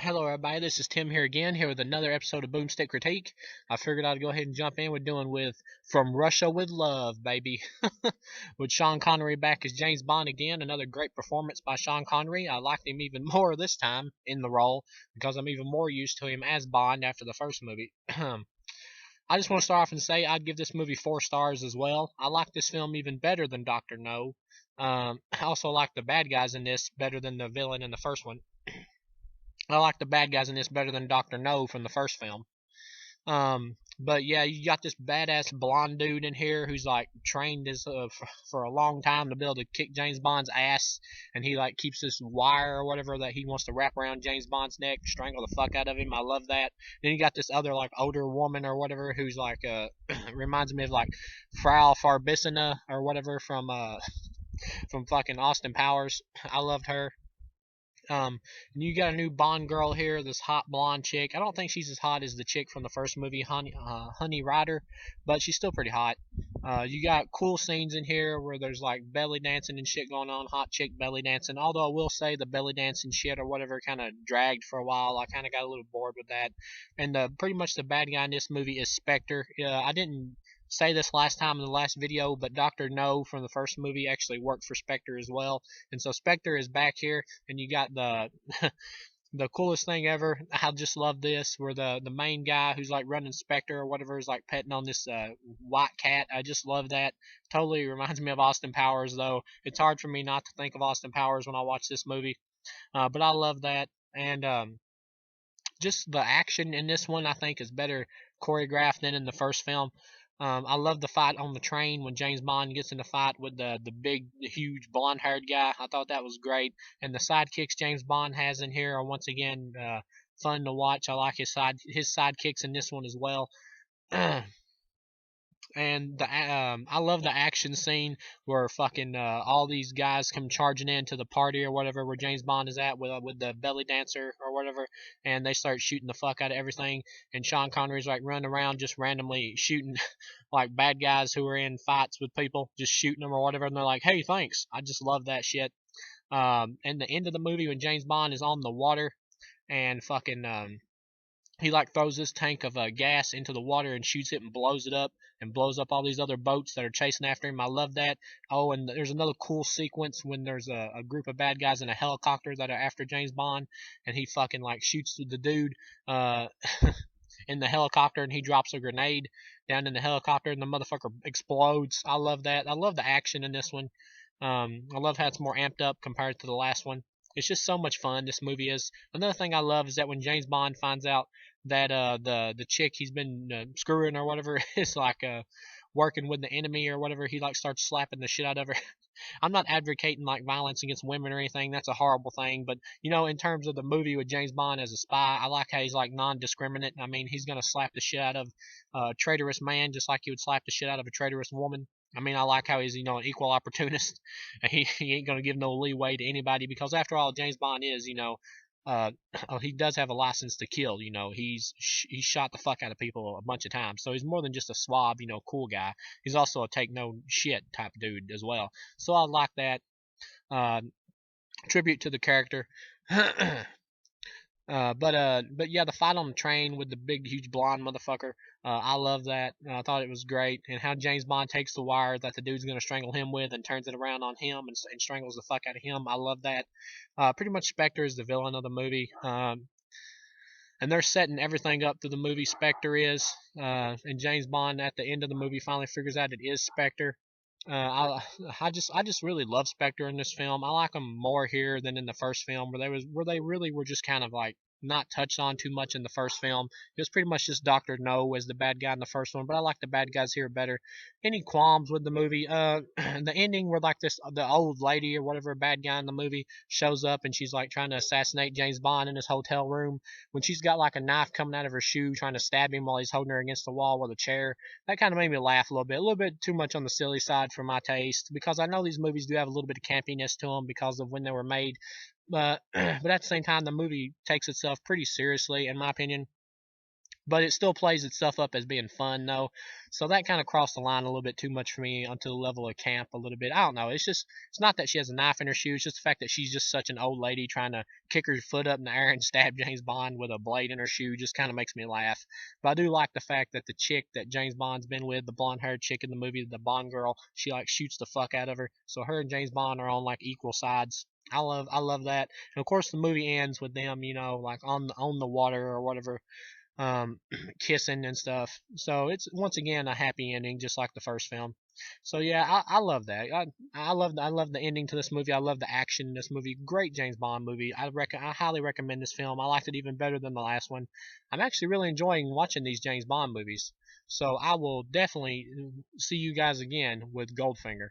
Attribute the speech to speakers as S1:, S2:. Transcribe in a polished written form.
S1: Hello, everybody. This is Tim here again, here with another episode of BoomStick Critique. I figured I'd go ahead and jump in with From Russia with Love, baby, with Sean Connery back as James Bond again. Another great performance by Sean Connery. I liked him even more this time in the role because I'm even more used to him as Bond after the first movie. I just want to start off and say I'd give this movie 4 stars as well. I like this film even better than Doctor No. I also like the bad guys in this better than the villain in the first one. I like the bad guys in this better than Doctor No from the first film. But yeah, you got this badass blonde dude in here who's like trained for a long time to be able to kick James Bond's ass, and he like keeps this wire or whatever that he wants to wrap around James Bond's neck, strangle the fuck out of him. I love that. Then you got this other like older woman or whatever who's like reminds me of like Frau Farbissina or whatever from fucking Austin Powers. I loved her. And you got a new Bond girl here, this hot blonde chick. I don't think she's as hot as the chick from the first movie, Honey Rider, but she's still pretty hot. You got cool scenes in here where there's like belly dancing and shit going on, hot chick belly dancing. Although I will say the belly dancing shit or whatever kind of dragged for a while. I kind of got a little bored with that. And pretty much the bad guy in this movie is Spectre. I didn't say this last time in the last video, but Doctor No from the first movie actually worked for Spectre as well, and so Spectre is back here, and you got the the coolest thing ever. I just love this, where the main guy who's like running Spectre or whatever is like petting on this white cat. I just love that. Totally reminds me of Austin Powers, though. It's hard for me not to think of Austin Powers when I watch this movie, but I love that, and just the action in this one I think is better choreographed than in the first film. I love the fight on the train when James Bond gets in the fight with the big, huge, blonde-haired guy. I thought that was great, and the sidekicks James Bond has in here are once again fun to watch. I like his sidekicks in this one as well. And I love the action scene where fucking all these guys come charging into the party or whatever where James Bond is at with the belly dancer or whatever, and they start shooting the fuck out of everything, and Sean Connery's like running around just randomly shooting like bad guys who are in fights with people, just shooting them or whatever, and they're like, hey, thanks. I just love that shit. And the end of the movie when James Bond is on the water and fucking he like throws this tank of gas into the water and shoots it and blows it up and blows up all these other boats that are chasing after him. I love that. Oh, and there's another cool sequence when there's a group of bad guys in a helicopter that are after James Bond, and he fucking like shoots the dude uh, in the helicopter, and he drops a grenade down in the helicopter, and the motherfucker explodes. I love that. I love the action in this one. I love how it's more amped up compared to the last one. It's just so much fun. This movie is. Another thing I love is that when James Bond finds out that the chick he's been screwing or whatever is like working with the enemy or whatever, he like starts slapping the shit out of her. I'm not advocating like violence against women or anything. That's a horrible thing. But in terms of the movie with James Bond as a spy, I like how he's like non-discriminate. I mean, he's gonna slap the shit out of a traitorous man just like he would slap the shit out of a traitorous woman. I mean, I like how he's an equal opportunist. He ain't gonna give no leeway to anybody because after all, James Bond is uh, he does have a license to kill. He's shot the fuck out of people a bunch of times, so he's more than just a swab, cool guy. He's also a take no shit type dude as well. So I like that uh, tribute to the character. But yeah, the fight on the train with the big, huge blonde motherfucker, I love that. I thought it was great, and how James Bond takes the wire that the dude's gonna strangle him with and turns it around on him and strangles the fuck out of him. I love that. Pretty much Spectre is the villain of the movie, and they're setting everything up through the movie. Spectre is, and James Bond at the end of the movie finally figures out it is Spectre. I just really love Spectre in this film. I like him more here than in the first film, where they really were just kind of like not touched on too much in the first film. It was pretty much just Doctor No as the bad guy in the first one, but I like the bad guys here better. Any qualms with the movie? The ending where like the old lady or whatever bad guy in the movie shows up and she's like trying to assassinate James Bond in his hotel room when she's got like a knife coming out of her shoe trying to stab him while he's holding her against the wall with a chair. That kind of made me laugh a little bit too much on the silly side for my taste, because I know these movies do have a little bit of campiness to them because of when they were made, but but at the same time, the movie takes itself pretty seriously, in my opinion. but it still plays itself up as being fun though. So that kind of crossed the line a little bit too much for me onto the level of camp a little bit. I don't know. It's not that she has a knife in her shoe. It's just the fact that she's just such an old lady trying to kick her foot up in the air and stab James Bond with a blade in her shoe. Just kind of makes me laugh. But I do like the fact that the chick that James Bond's been with, the blonde haired chick in the movie, the Bond girl, she like shoots the fuck out of her. So her and James Bond are on like equal sides. I love that. And of course the movie ends with them, like on the water or whatever, um, kissing and stuff. So it's once again a happy ending, just like the first film. So yeah, I love that. I love the ending to this movie. I love the action in this movie. Great James Bond movie. I highly recommend this film. I liked it even better than the last one. I'm actually really enjoying watching these James Bond movies. So I will definitely see you guys again with Goldfinger.